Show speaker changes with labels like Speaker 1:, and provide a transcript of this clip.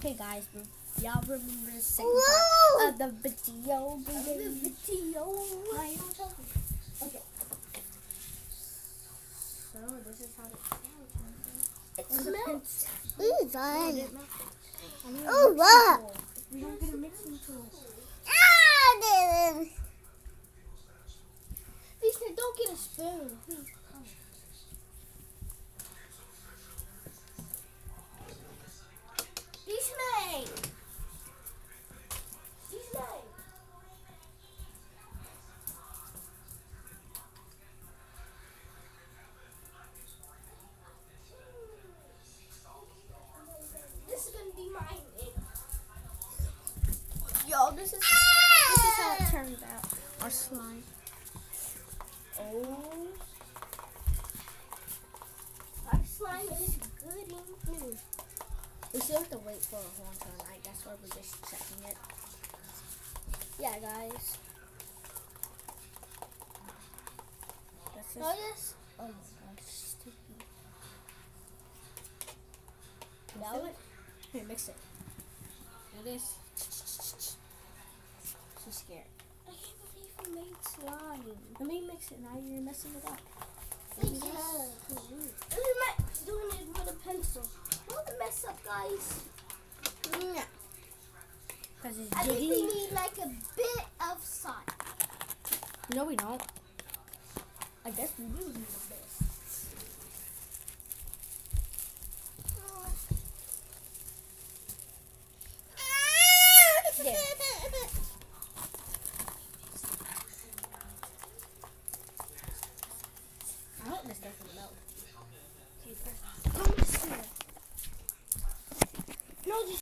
Speaker 1: Okay, guys, y'all remember the second part of the video? Okay. So this is how it smells.
Speaker 2: It's done.
Speaker 1: Oh, wow. We don't get a mixing tool. Lisa, don't get a spoon. This is gonna be mine. Yo, this is how it turns out. Our slime. Oh, our slime is good. We still have to wait for a whole entire night. That's why we're just checking it. Yeah, guys. That's it. Oh my gosh, sticky. Now it. Here, mix it. Do this. She's scared. I can't believe we made slime. Let me mix it. Now you're messing it up. Doing it with a pencil. Don't mess up, guys. Yeah. Because it's
Speaker 2: I think
Speaker 1: jiggy.
Speaker 2: we need like a bit of salt.
Speaker 1: No, we don't. I guess we do need a bit. There. I hope this doesn't melt. Okay, press. No, just